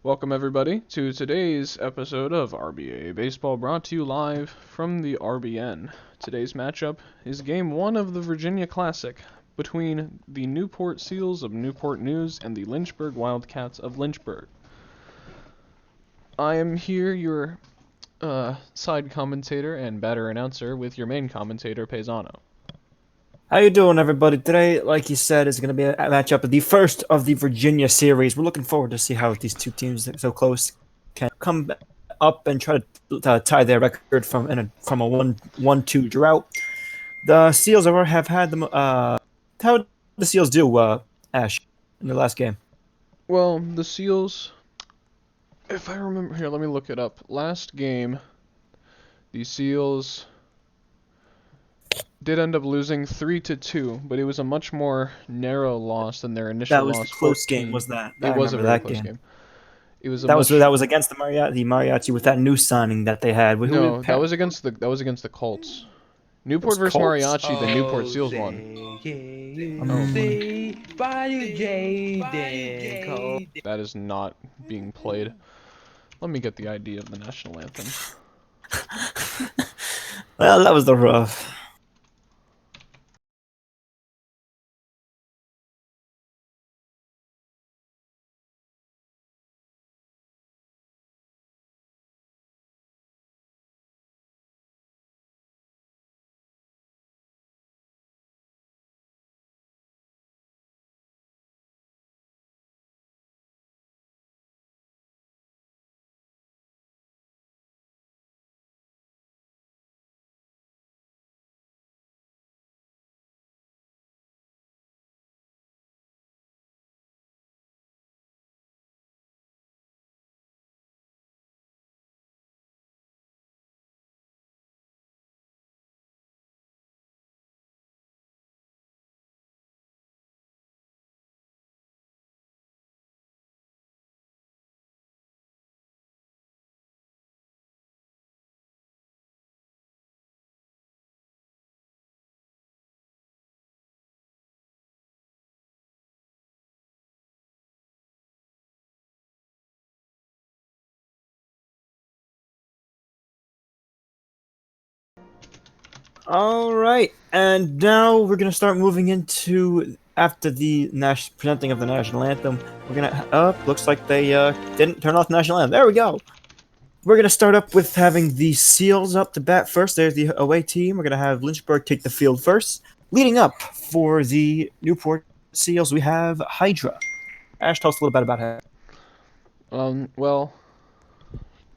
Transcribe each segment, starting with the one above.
Welcome, everybody, to today's episode of RBAA Baseball, brought to you live from the RBN. Today's matchup is Game 1 of the Virginia Classic between the Newport Seals of Newport News and the Lynchburg Wildcats of Lynchburg. I am here, your side commentator and batter announcer, with your main commentator, Paisano. How you doing, everybody? Today, like you said, is going to be a matchup of the first of the Virginia series. We're looking forward to see how these two teams that are so close can come up and try to tie their record from a 1-2 drought. The Seals have had them. How did the Seals do, Ash, in the last game? Well, the Seals, if I remember, here, let me look it up. Last game, the Seals did end up losing 3-2, but it was a much more narrow loss than their initial That was loss. the close 14. game, was that? It I was a remember very that close game. game. It was a That much... was against the Mariachi with that new signing that they had. No, that was against the Colts. Newport versus Colts? Mariachi, the Newport Seals won. That is not being played. Let me get the ID of the national anthem. Well, that was the rough. All right, and now we're gonna start moving into after the presenting of the national anthem. We're gonna looks like they didn't turn off the national anthem. There we go. We're gonna start up with having the Seals up to bat first. There's the away team. We're gonna have Lynchburg take the field first. Leading up for the Newport Seals, we have Hydra. Ash, tell us a little bit about her. Well,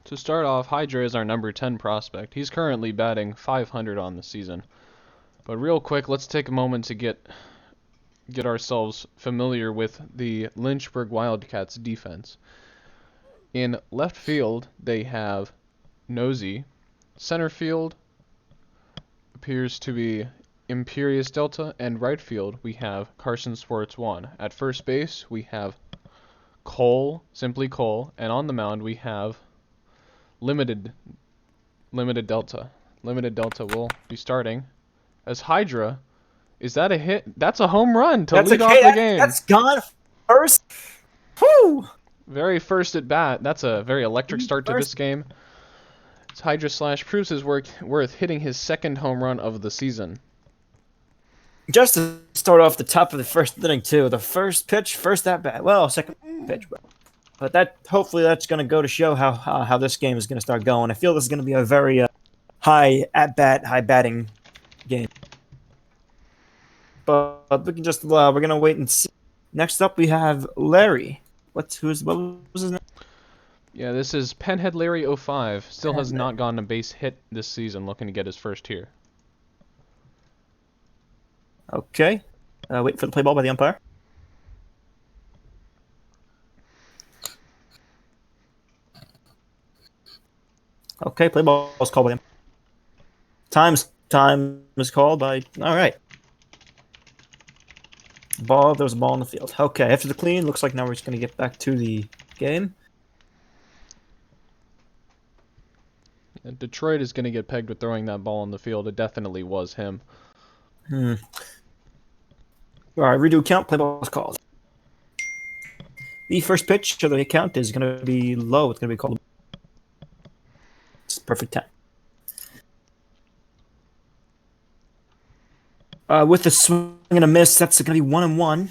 to start off, Hydra is our number 10 prospect. He's currently batting .500 on the season. But real quick, let's take a moment to get ourselves familiar with the Lynchburg Wildcats defense. In left field, they have Nosy. Center field appears to be Imperious Delta, and right field we have Carson Sports 1. At first base, we have Cole, simply Cole, and on the mound we have Limited Delta. Limited Delta will be starting as Hydra. Is that a hit? That's a home run to lead off the game. That's gone first. Whew. Very first at bat. That's a very electric start to this game. Hydra Slash proves his worth hitting his second home run of the season. Just to start off the top of the first inning too, the first pitch, first at bat. Well, second pitch, but that hopefully that's going to go to show how this game is going to start going. I feel this is going to be a very high at bat, high batting game. But we can just we're going to wait and see. Next up, we have Larry. What was his name? Yeah, this is Penhead Larry 05. Still has not gotten a base hit this season, looking to get his first here. Okay. Wait for the play ball by the umpire. Okay, play ball is called by him. Time is called by. All right. There's a ball in the field. Okay, after the clean, looks like now we're just going to get back to the game. And Detroit is going to get pegged with throwing that ball in the field. It definitely was him. All right, redo count. Play ball is called. The first pitch of the count is going to be low. It's going to be called. It's perfect 10. With the swing and a miss, that's going to be 1-1.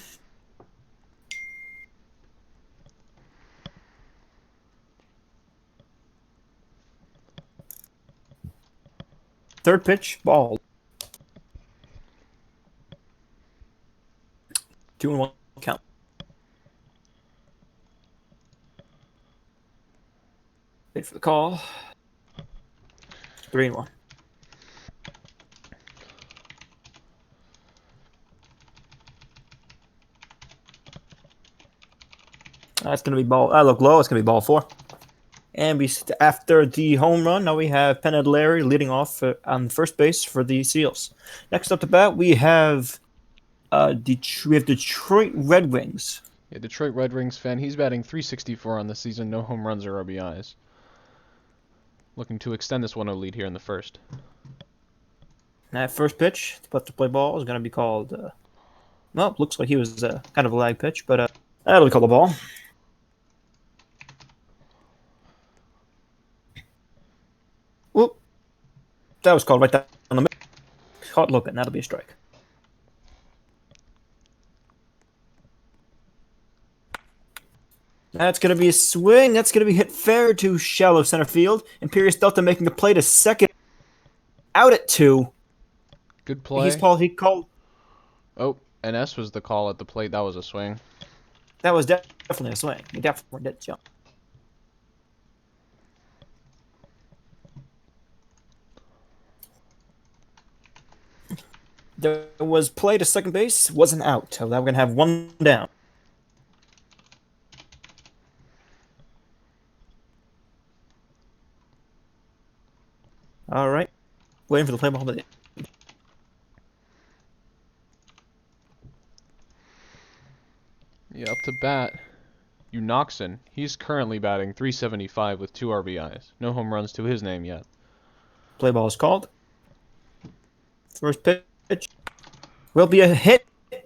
Third pitch, ball. 2-1 count. Wait for the call. 3-1. That's going to be ball. I look low. It's going to be ball 4. And after the home run, now we have Penn Larry leading off on first base for the Seals. Next up to bat, we have Detroit Red Wings. Yeah, Detroit Red Wings fan. He's batting .364 on the season. No home runs or RBIs. Looking to extend this 1-0 lead here in the first. That first pitch, about to play ball, is going to be called. Well, looks like he was kind of a lag pitch, but that'll be called a ball. Whoop. That was called right down the middle. Caught looking. That'll be a strike. That's going to be a swing. That's going to be hit fair to shallow center field. Imperious Delta making a play to second. Out at 2. Good play. He called. Oh, and S was the call at the plate. That was a swing. That was definitely a swing. He definitely did jump. There was play to second base. Wasn't out. So now we're going to have 1 down. All right. Waiting for the play ball. Yeah, up to bat, Unoxen. He's currently batting .375 with 2 RBIs. No home runs to his name yet. Play ball is called. First pitch will be a hit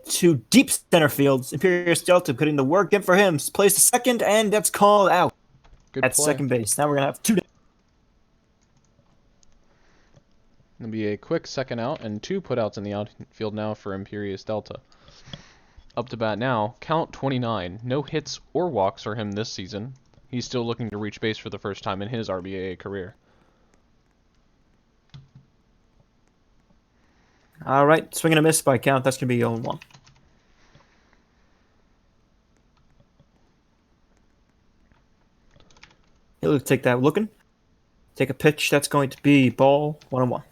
to deep center field. Imperious Delta putting the work in for him. Plays to second, and that's called out. Good at play. Second base. Now we're going to have 2 down. It'll be a quick second out and 2 putouts in the outfield now for Imperious Delta. Up to bat now, count 29. No hits or walks for him this season. He's still looking to reach base for the first time in his RBAA career. All right, swing and a miss by count. That's going to be 0-1. He'll take that looking. Take a pitch. That's going to be ball 1-1.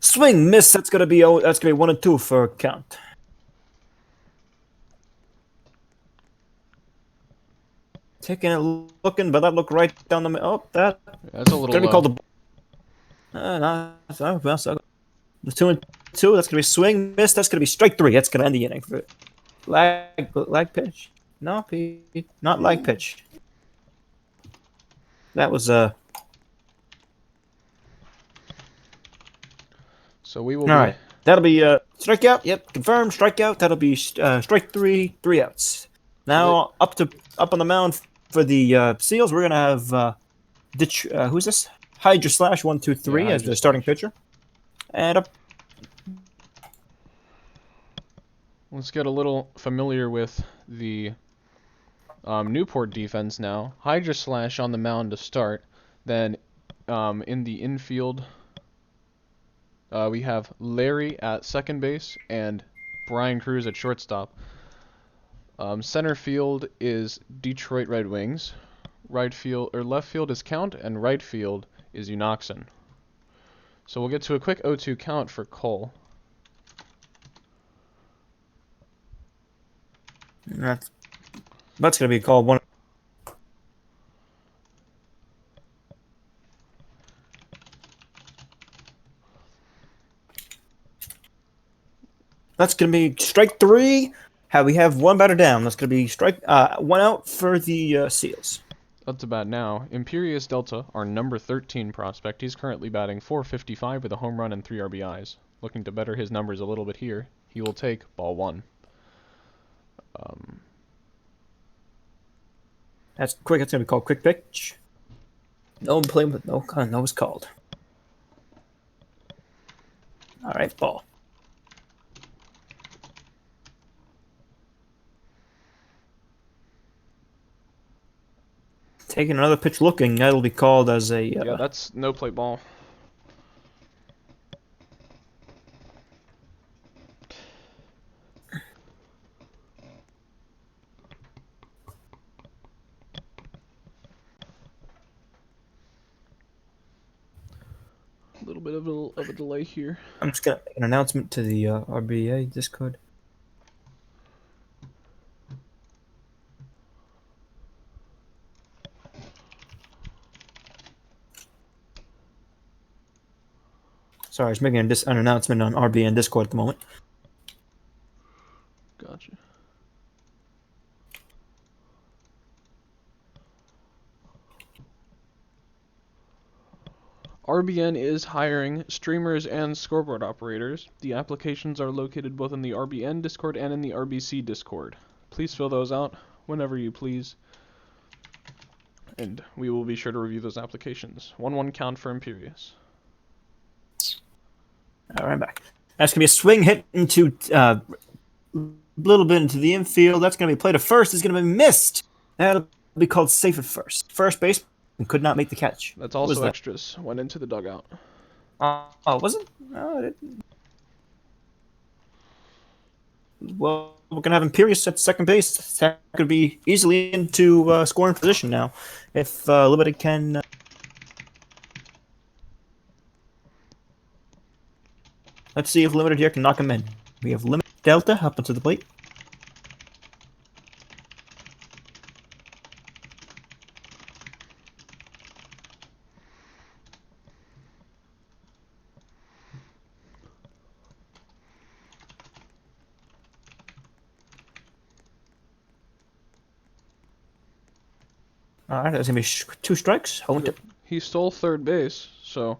Swing, miss. That's gonna be 1-2 for count. Taking it, looking, but that looked right down the middle. Oh, that's a little gonna be low. called the. The 2-2. That's gonna be swing, miss. That's gonna be strike 3. That's gonna end the inning for it. Lag pitch. No, not lag pitch. That was So we will. All right. That'll be strikeout. Yep, confirmed strikeout. That'll be strike 3, 3 outs. Now up on the mound for the Seals, we're gonna have who's this? Hydra Slash 1, 2, 3 as the starting pitcher, and up. Let's get a little familiar with the Newport defense now. Hydra Slash on the mound to start. Then in the infield, we have Larry at second base and Brian Cruz at shortstop. Center field is Detroit Red Wings. Left field is Count, and right field is Unoxen. So we'll get to a quick 0-2 count for Cole. That's gonna be called 1. That's gonna be strike 3. We have 1 batter down. That's gonna be 1 out for the Seals. Up to bat now, Imperious Delta, our number 13 prospect. He's currently batting .455 with a home run and 3 RBIs. looking to better his numbers a little bit here. He will take ball one. That's quick. That's gonna be called quick pitch. No play, but no was called. All right, ball. Taking another pitch, looking. That'll be called as a. Yeah, that's no play ball. A little bit of a delay here. I'm just gonna make an announcement to the RBAA Discord. Sorry, I was making an announcement on RBN Discord at the moment. Gotcha. RBN is hiring streamers and scoreboard operators. The applications are located both in the RBN Discord and in the RBC Discord. Please fill those out whenever you please. And we will be sure to review those applications. 1-1 count for Imperious. All right, back. That's gonna be a swing hit into a little bit into the infield. That's gonna be play to first. Is gonna be missed. That'll be called safe at first. First base could not make the catch. That's also extras. Went into the dugout. Oh, was it? No, it didn't. Well, we're gonna have Imperious at second base. That could be easily into scoring position now, if Limited can. Let's see if Limited here can knock him in. We have Limited Delta up onto the plate. All right, that's gonna be 2 strikes. He stole third base, so.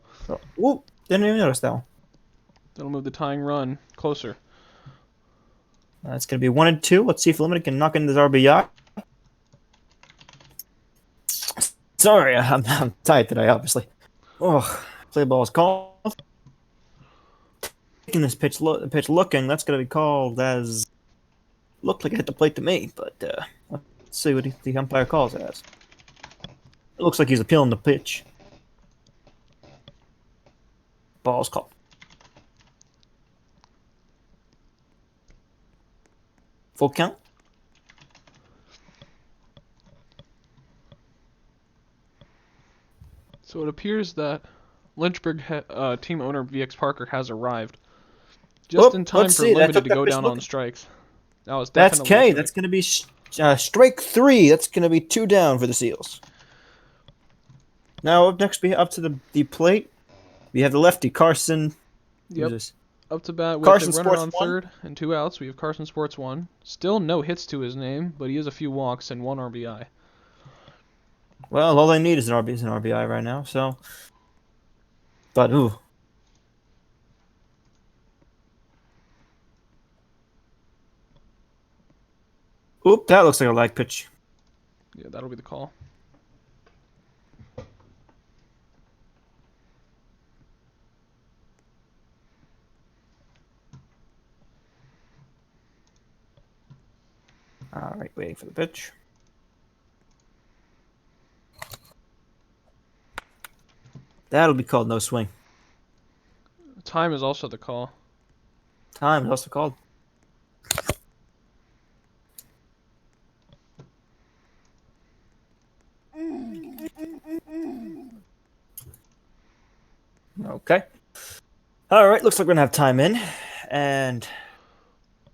Whoop! Didn't even notice that one. That'll move the tying run closer. That's gonna be 1 and 2. Let's see if Limited can knock in this RBI. Sorry, I'm tired today, obviously. Oh, play ball is called. Taking this pitch looking, that's gonna be called as. Looked like it hit the plate to me, but let's see what the umpire calls it as. It looks like he's appealing the pitch. Ball's called. Full count. So it appears that Lynchburg team owner VX Parker has arrived. Just in time for Limited to go down on strikes. That's K. That's going to be strike 3. That's going to be 2 down for the Seals. Now up next, we up to the plate. We have the lefty Carson. Yep. Up to bat with Carson a runner Sports on 1. third and 2 outs. We have Carson Sports 1. Still no hits to his name, but he has a few walks and 1 RBI. Well, all they need is an RBI right now. So, but ooh. Oop, that looks like a lag pitch. Yeah, that'll be the call. All right, waiting for the pitch. That'll be called no swing. Time is also the call. Time is also called. Okay. All right, looks like we're going to have time in. And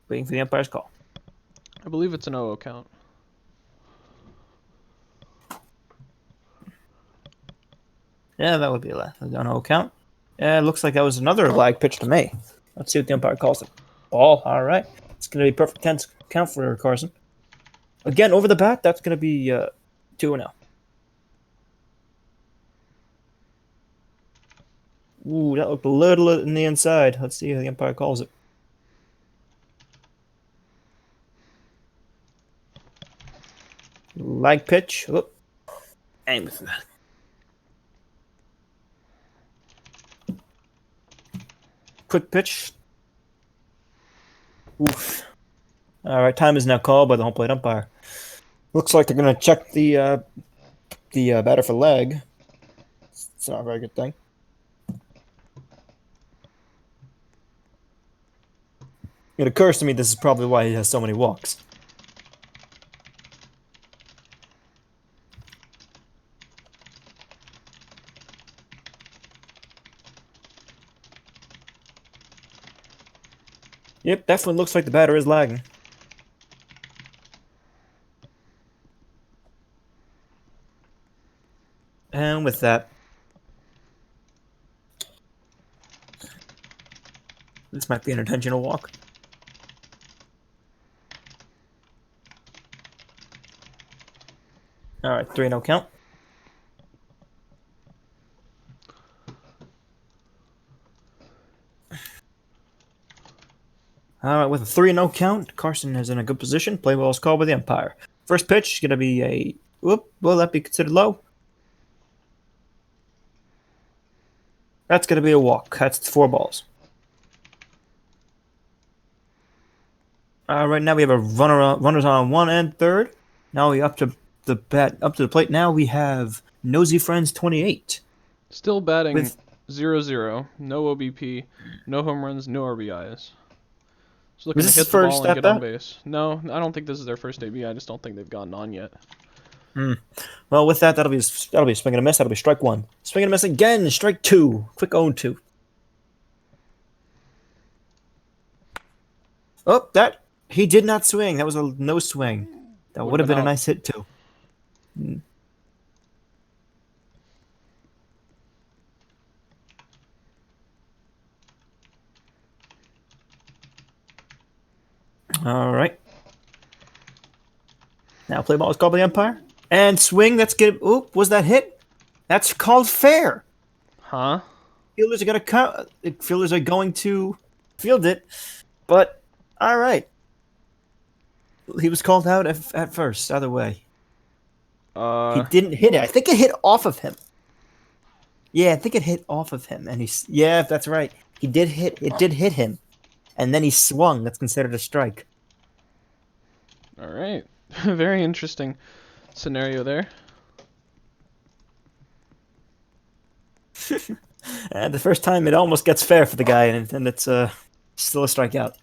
waiting for the umpire's call. I believe it's an 0-0 count. Yeah, that would be a 0 count. Yeah, it looks like that was another lag pitch to me. Let's see what the umpire calls it. Ball, all right. It's going to be perfect 10 count for Carson. Again, over the bat, that's going to be 2-0. Ooh, that looked a little in the inside. Let's see how the umpire calls it. Lag pitch. Whoop. Aim with that. Quick pitch. Oof. All right, time is now called by the home plate umpire. Looks like they're gonna check the batter for leg. It's not a very good thing. It occurs to me this is probably why he has so many walks. Yep, definitely looks like the batter is lagging. And with that, this might be an intentional walk. All right, 3-0 count. All right, with a 3-0 count, Carson is in a good position. Play ball is called by the umpire. First pitch is going to be a whoop. Will that be considered low? That's going to be a walk. That's 4 balls. All right, now we have a runners on 1 and 3rd. Now we up to the plate. Now we have Nosy Friends 28. Still batting With 0-0. No OBP, no home runs, no RBIs. Just looking was to this hit his the first ball and at get on bat? base. No, I don't think this is their first AB. I just don't think they've gotten on yet. Well, with that, that'll be a swing and a miss. That'll be strike 1. Swing and a miss again. Strike 2. Quick 0-2. Oh, that he did not swing. That was a no swing. That would have been a out. nice hit too. All right. Now play ball is called by the umpire. And swing. That's good. Oop, was that hit? That's called fair. Huh? Fielders are going to field it, but all right. He was called out at first. Either way, he didn't hit it. I think it hit off of him. Yeah, I think it hit off of him, and yeah, that's right. He did hit. It did hit him, and then he swung. That's considered a strike. All right. Very interesting scenario there. And the first time it almost gets fair for the guy, and it's still a strikeout.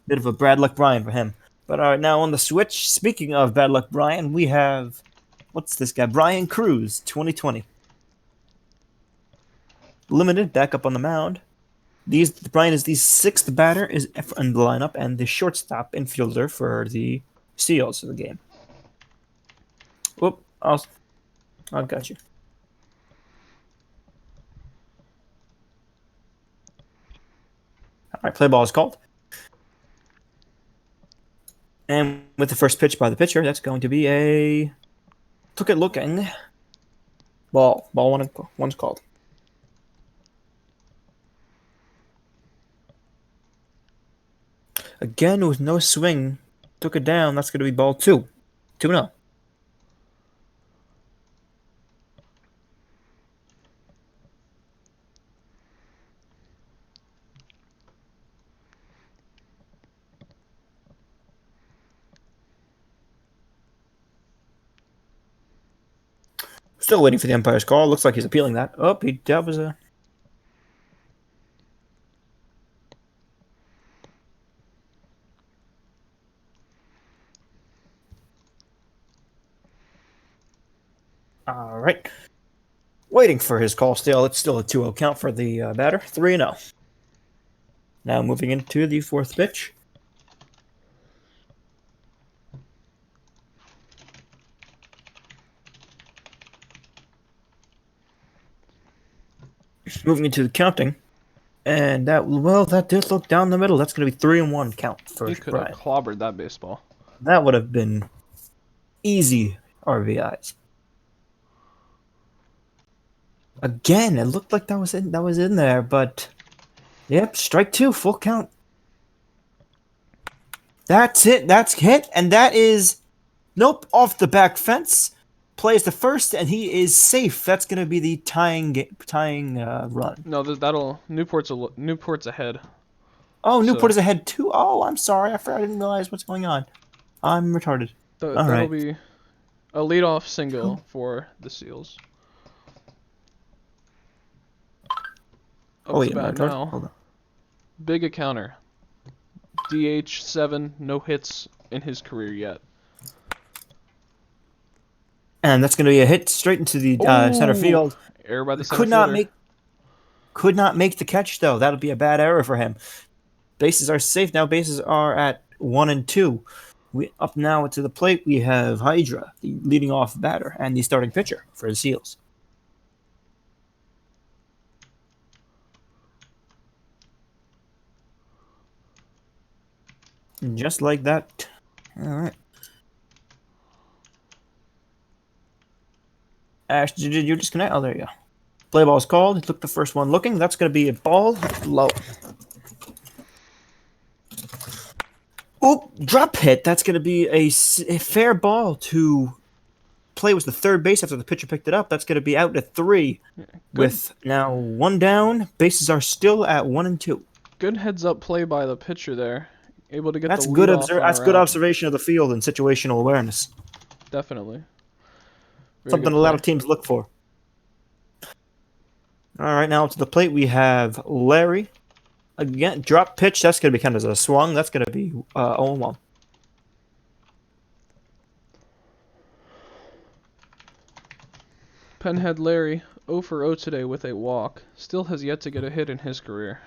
Bit of a bad luck Brian for him. But all right, now on the switch. Speaking of bad luck Brian, we have what's this guy? Brian Cruz, 2020. Limited back up on the mound. Brian is the 6th batter is in the lineup and the shortstop infielder for the Seals of the game. Whoop! I got you. All right, play ball is called. And with the first pitch by the pitcher, that's going to be a took it looking ball. Ball one's called. Again, with no swing, took it down. That's going to be ball 2. 2-0. Still waiting for the umpire's call. Looks like he's appealing that. Oh, that was a. All right. Waiting for his call still. It's still a 2-0 count for the batter. 3-0. Now moving into the 4th pitch. Moving into the counting. And that did look down the middle. That's going to be 3-1 count for You could Brian. have clobbered that baseball. That would have been easy RBIs. Again, it looked like that was in there, but yep, strike two, full count. That's it. That's hit, and that is nope off the back fence. Plays the first, and he is safe. That's gonna be the tying run. No, that'll Newport's ahead. Oh, Newport So is ahead too. Oh, I'm sorry. I didn't realize what's going on. I'm retarded. All that'll right. be a leadoff single for the Seals. Oh Up to wait, am I bat retarded? now. Hold on. Big encounter. DH 7, no hits in his career yet. And that's gonna be a hit straight into the center Oh, field. error by the center Could not fielder. make the catch though. That'll be a bad error for him. Bases are safe now. Bases are at 1 and 2. We up now to the plate. We have Hydra, the leading off batter and the starting pitcher for the Seals. And just like that. All right. Ash, did you disconnect? Oh, there you go. Play ball is called. He took the first one looking. That's going to be a ball low. Oop, drop hit. That's going to be a fair ball to play was the third base after the pitcher picked it up. That's going to be out at 3 Good, with now 1 down. Bases are still at 1 and 2. good heads up play by the pitcher there. Able to get the That's good. leadoff That's runner good out. observation of the field and situational awareness. Definitely. Very Something good a lot play. of teams look for. All right, now to the plate we have Larry. Again, drop pitch. That's going to be kind of a swung. That's going to be 0-1. Penhead Larry, 0 for 0 today with a walk. Still has yet to get a hit in his career.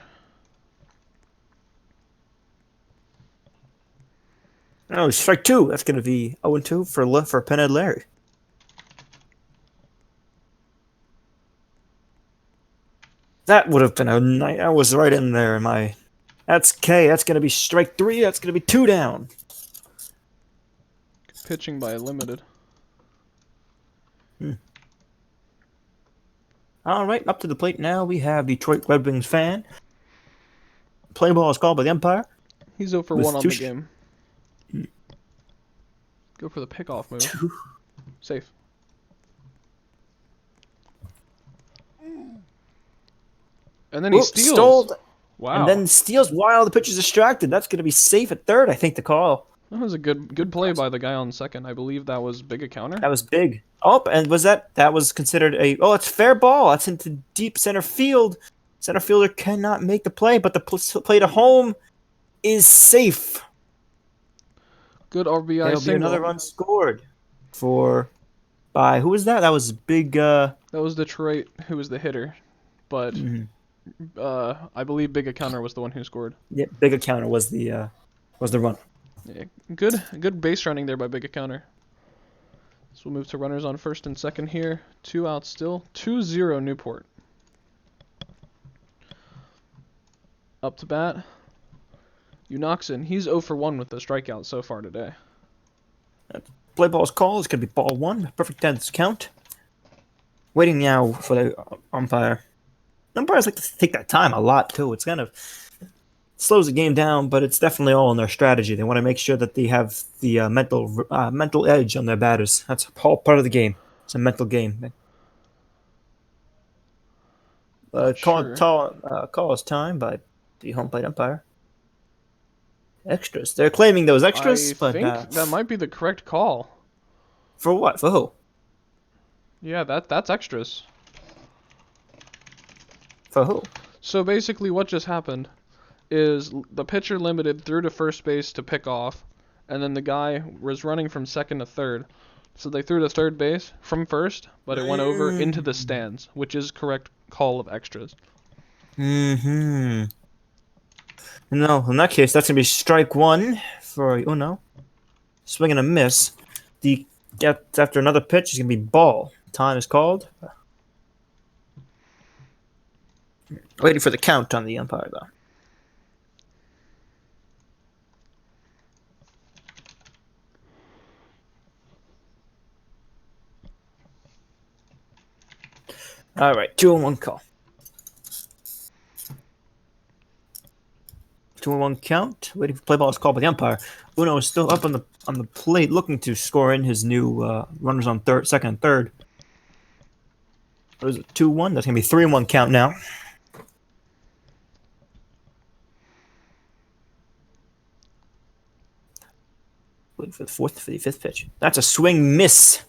Oh, strike two. That's going to be 0-2 for Penhead Larry. That would have been a nice. I was right in there. That's K. That's going to be strike three. That's going to be 2 down. Pitching by limited. All right, up to the plate now. We have Detroit Red Wings fan. Play ball is called by the umpire. He's 0 for With 1 on two the game. Go for the pickoff move. Safe. And then he steals. Stole, Wow. and then steals while the pitcher's distracted. That's going to be safe at third, I think, the call. That was a good play by the guy on second. I believe that was big a counter. That was big. Oh, and that was considered it's fair ball. That's into deep center field. Center fielder cannot make the play, but the play to home is safe. Good RBI There'll be single. another run scored by who was that? That was big. That was Detroit who was the hitter, but I believe big a counter was the one who scored. Yeah, big counter was the run. Yeah, good base running there by big a counter. So we'll move to runners on first and second here. 2 outs still. 2-0 Newport. Up to bat. Unoxen. He's 0 for 1 with the strikeout so far today. Play ball is called. It's going to be ball 1. Perfect 10th count. Waiting now for the umpire. Umpires like to take that time a lot too. It's kind of slows the game down, but it's definitely all in their strategy. They want to make sure that they have the mental edge on their batters. That's all part of the game. It's a mental game. Call is time by the home plate umpire. Extras. They're claiming those extras, I but think that might be the correct call. For what? For who? Yeah, that's extras. For who? So basically what just happened is the pitcher limited through to first base to pick off, and then the guy was running from second to third. So they threw to third base from first, but it went over into the stands, which is correct call of extras. No, in that case, that's going to be strike 1 for Uno. Swing and a miss. After another pitch, it's going to be ball. Time is called. Waiting for the count on the umpire, though. All right, 2-1 call. 2-1 count. Waiting for play ball is called by the umpire. Uno is still up on the plate, looking to score in his new runners on second and third. What is it? 2-1. That's gonna be 3-1 count now. Waiting for the fifth pitch. That's a swing miss.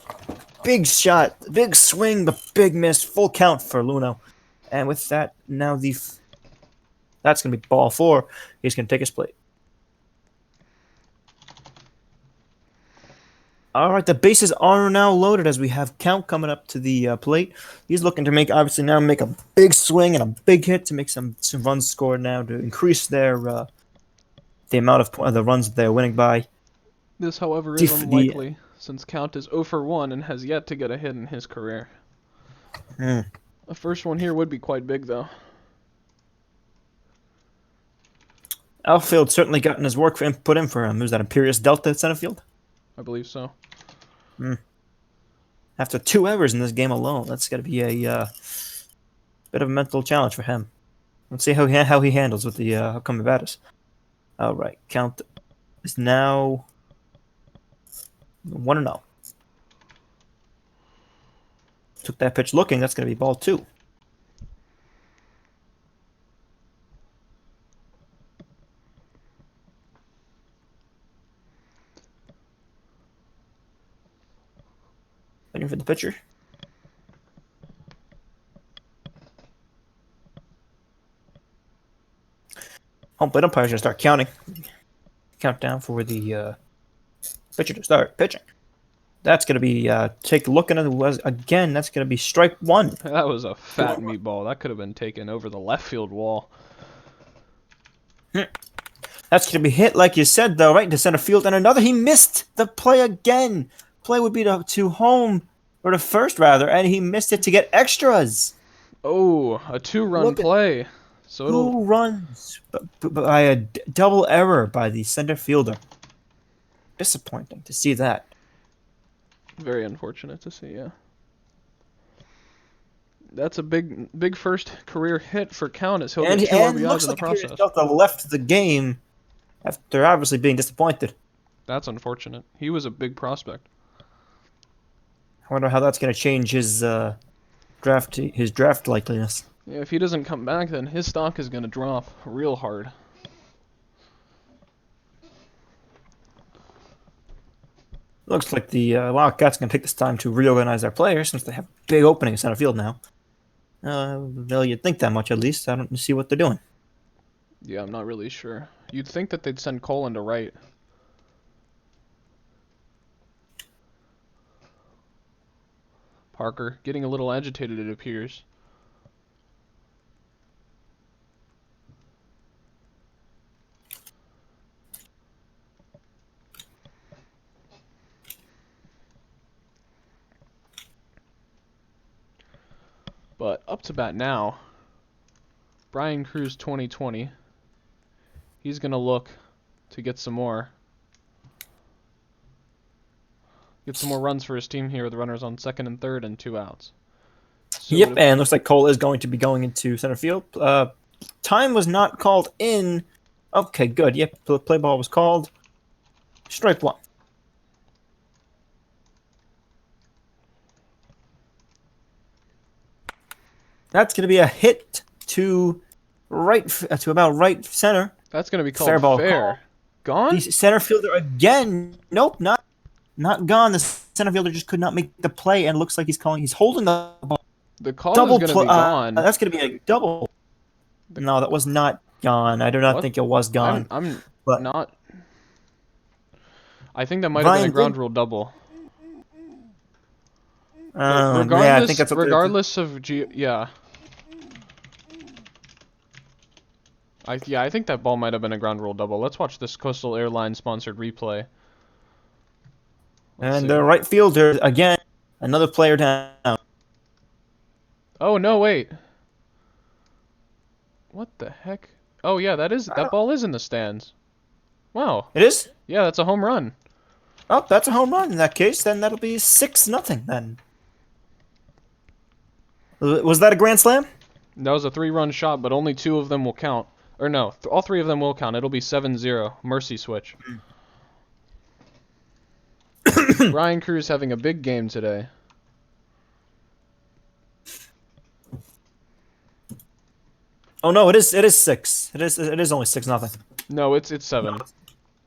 Big shot, big swing, but big miss. Full count for Luno. And with that, now that's gonna be ball 4. He's gonna take his plate. All right, the bases are now loaded as we have Count coming up to the plate. He's looking to make a big swing and a big hit to make some runs scored now to increase their the amount of the runs that they're winning by. This, however, is unlikely, since Count is 0 for 1 and has yet to get a hit in his career. A first one here would be quite big, though. Outfield certainly gotten his work put in for him. Was that Imperious Delta at center field? I believe so. After 2 errors in this game alone, that's got to be a bit of a mental challenge for him. Let's see how he handles with the upcoming batters. All right, Count is now 1-0. Took that pitch looking. That's going to be ball 2. Waiting for the pitcher. Home plate umpire's going to start counting. Countdown for the pitcher to start pitching. That's going to be, take a look at it again. That's going to be strike 1. That was a fat meatball. That could have been taken over the left field wall. That's going to be hit, like you said, though, right into center field. And another, he missed the play again. Play would be to home, or to first, rather, and he missed it to get extras. Oh, a 2-run play. So 2 runs by a double error by the center fielder. Disappointing to see that. Very unfortunate to see, yeah. That's a big first career hit for Count, as he'll get 2 RBIs in the process. Delta left the game after obviously being disappointed. That's unfortunate. He was a big prospect. I wonder how that's going to change his draft likeliness. Yeah, if he doesn't come back, then his stock is going to drop real hard. Looks like the Wildcats going to take this time to reorganize their players since they have a big opening in center field now. Well, you'd think that much at least. I don't see what they're doing. Yeah, I'm not really sure. You'd think that they'd send Cole into right. Parker getting a little agitated, it appears. But up to bat now, Brian Cruz 2020. He's going to look to get some more runs for his team here with runners on second and third and 2 outs. So yep, and looks like Cole is going to be going into center field. Time was not called in. Okay, good. Yep, play ball was called. Strike 1. That's going to be a hit to about right center. That's going to be called fair. Ball Gone? The center fielder again. Nope, not gone. The center fielder just could not make the play, and looks like he's holding the ball. The call is going to be gone. That's going to be a double. No, that was not gone. I do not think it was gone. I'm not. I think that might have been a ground rule double. Yeah, I think that's regardless of yeah. I think that ball might have been a ground rule double. Let's watch this Coastal Airlines sponsored replay. And the right fielder again, another player down. Oh no, wait. What the heck? Oh yeah, that ball is in the stands. Wow. It is? Yeah, that's a home run. Oh, that's a home run in that case. Then that'll be 6-0 then. Was that a grand slam? That was a 3-run shot, but only 2 of them will count. Or no, all 3 of them will count. It'll be 7-0. Mercy switch. Brian Cruz having a big game today. Oh no, it is 6. It is only 6-0. No, it's 7.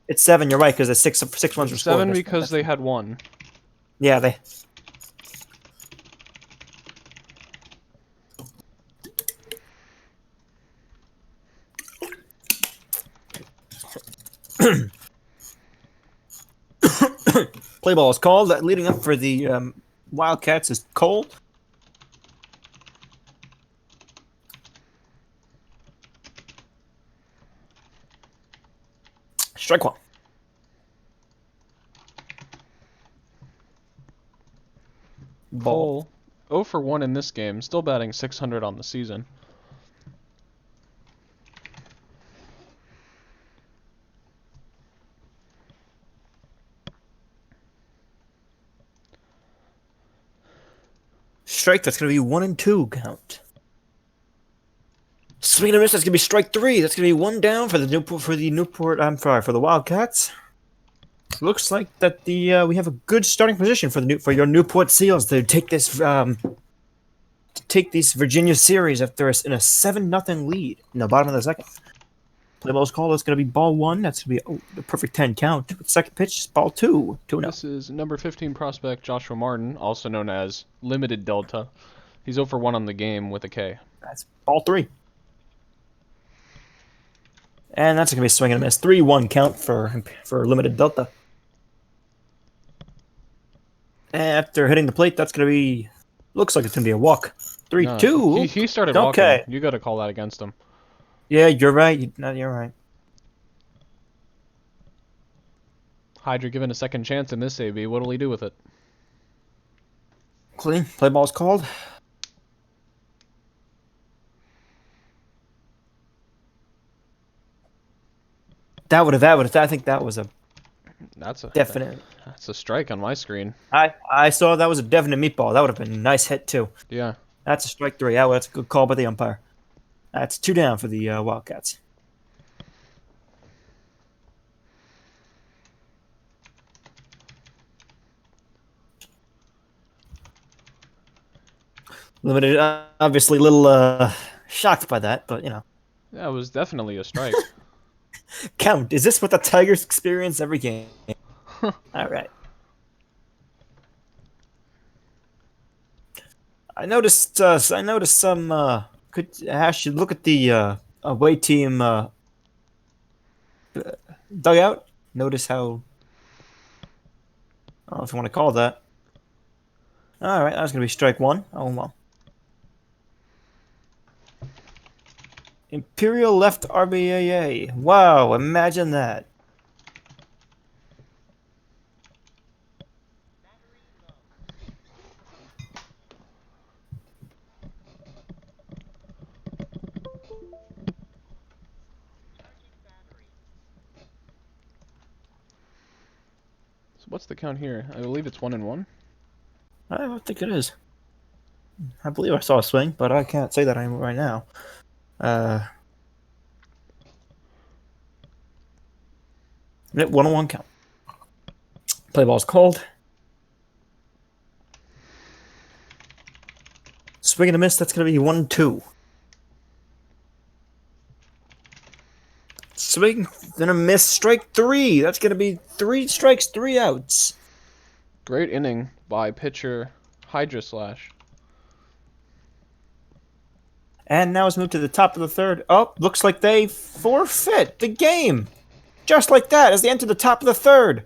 It's 7. You're right because it's 6 ones were It's scored. 7 because they had 1. Yeah, they. Play ball is called. Leading up for the Wildcats is Cole. Strike one. Ball. Cole, 0 for 1 in this game, still batting 600 on the season. Strike. That's gonna be 1 and 2 count. Swing and a miss. That's gonna be strike 3. That's gonna be 1 down for the Newport. I'm sorry, for the Wildcats. Looks like that we have a good starting position for your Newport Seals to take this Virginia series after in a 7-0 lead in the bottom of the second. Play ball's called. That's going to be ball 1. That's going to be the perfect 10 count. Second pitch is ball 2. 2-0. This is number 15 prospect Joshua Martin, also known as Limited Delta. He's 0 for 1 on the game with a K. That's ball 3. And that's going to be a swing and a miss. 3-1 count for Limited Delta. After hitting the plate, that's going to be. Looks like it's going to be a walk. 3-2. No, he started walking. Okay. You got to call that against him. Yeah, you're right. You're right. Hydra given a second chance in this AB. What'll he do with it? Clean. Play ball's called. I think that was a That's a definite. That's a strike on my screen. I saw that was a definite meatball. That would have been a nice hit too. Yeah. That's a strike 3. Yeah, well, that's a good call by the umpire. That's 2 down for the Wildcats. Limited, obviously, a little shocked by that, but you know. That was definitely a strike. Count. Is this what the Tigers experience every game? All right. I noticed some. Could Ash, you look at the away team dugout? Notice how. I don't know if you want to call that. All right, that's gonna be strike 1. Oh well. Imperial left RBAA. Wow, imagine that. So what's the count here? I believe it's 1-1. I don't think it is. I believe I saw a swing, but I can't say that right now. 1-1 count. Play ball's called. Swing and a miss. That's going to be 1-2. Swing and a miss. Strike 3. That's going to be 3 strikes, 3 outs. Great inning by pitcher Hydra Slash. And now it's moved to the top of the third. Oh, looks like they forfeit the game. Just like that, as they enter the top of the third.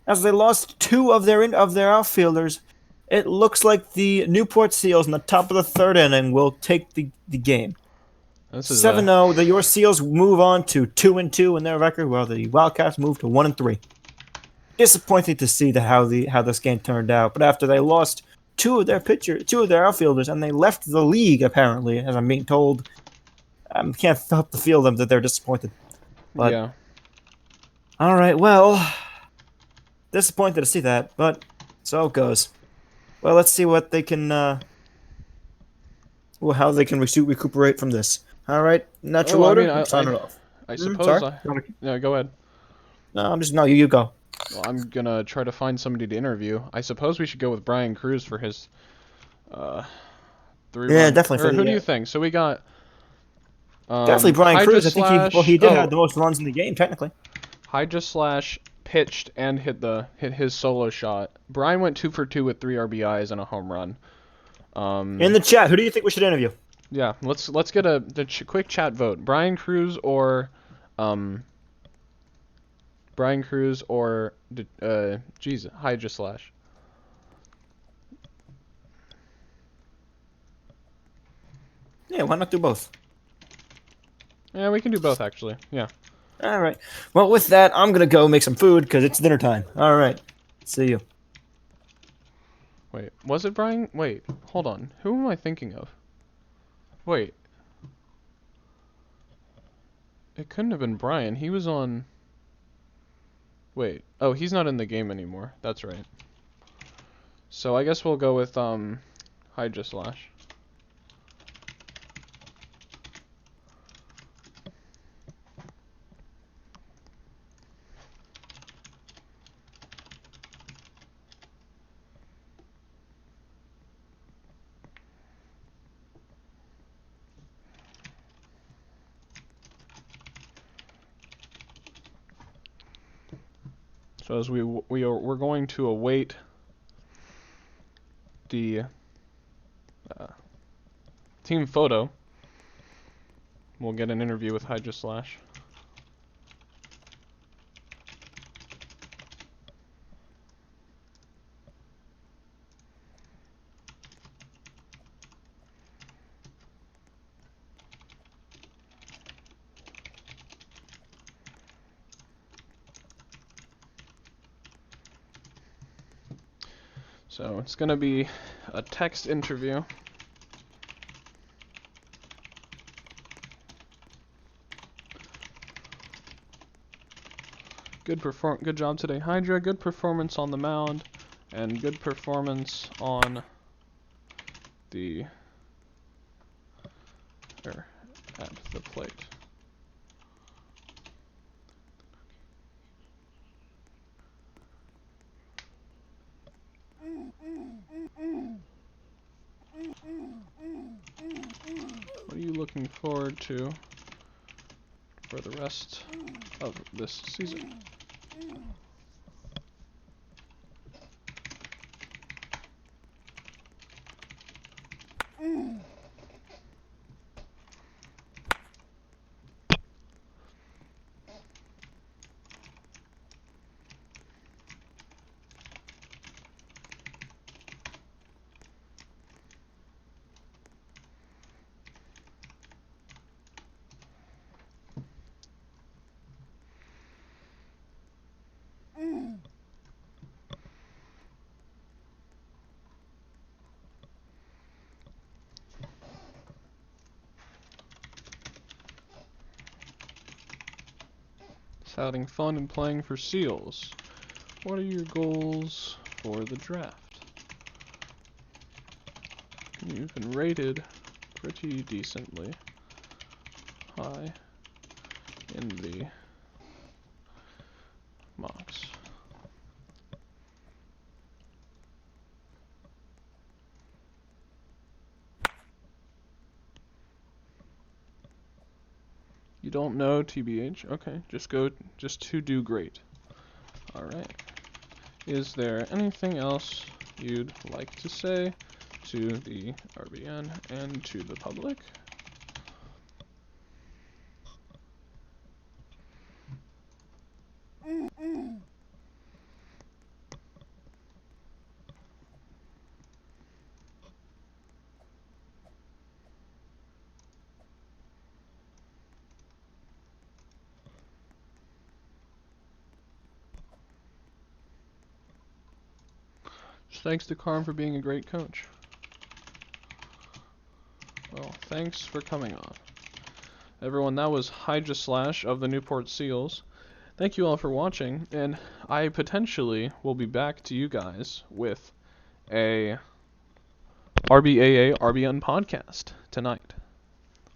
As they lost 2 of their outfielders, it looks like the Newport Seals in the top of the third inning will take the game. 7-0. Your Seals move on to 2-2 in their record, while the Wildcats move to 1-3. Disappointing to see how this game turned out, but after they lost 2 of their outfielders, and they left the league apparently, as I'm being told, I can't help to feel them that they're disappointed. But, yeah. All right, well, disappointed to see that, but so it goes. Well, let's see what they can Well, how they can recuperate from this. All right, natural Oh, I mean, order. Sign it off. I suppose Sorry. I. No, go ahead. No, I'm just no. You go. Well, I'm gonna try to find somebody to interview. I suppose we should go with Brian Cruz for his uh, Yeah, 3 run. definitely for Or who the do you think? So we got definitely Brian Hydra Cruz. I think he Slash. did have Oh, the most runs in the game technically. Hydra Slash pitched and hit his solo shot. Brian went 2 for 2 with 3 RBIs and a home run. In the chat, who do you think we should interview? Yeah, let's get quick chat vote. Um, Brian Cruz or Hydra Slash. Yeah, why not do both? Yeah, we can do both actually. Yeah. All right. Well, with that, I'm gonna go make some food because it's dinner time. All right. See you. Wait, was it Brian? Wait, hold on. Who am I thinking of? Wait. It couldn't have been Brian. He was on... Wait. Oh, he's not in the game anymore. That's right. So I guess we'll go with, Hydra Slash. So as we're going to await the team photo, we'll get an interview with Hydra Slash. So it's gonna be a text interview. Good job today, Hydra. Good performance on the mound, and good performance on the at the plate. What are you looking forward to for the rest of this season? Just having fun and playing for Seals. What are your goals for the draft? You've been rated pretty decently high in the mocks. You don't know, TBH? Okay, just to do great. Alright. Is there anything else you'd like to say to the RBN and to the public? Thanks to Carm for being a great coach. Well, thanks for coming on. Everyone, that was Hydra Slash of the Newport Seals. Thank you all for watching, and I potentially will be back to you guys with a RBAA RBN podcast tonight.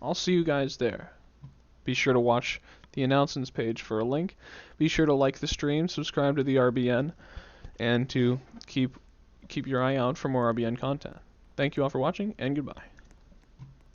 I'll see you guys there. Be sure to watch the announcements page for a link. Be sure to like the stream, subscribe to the RBN, and to keep your eye out for more RBN content. Thank you all for watching, and goodbye.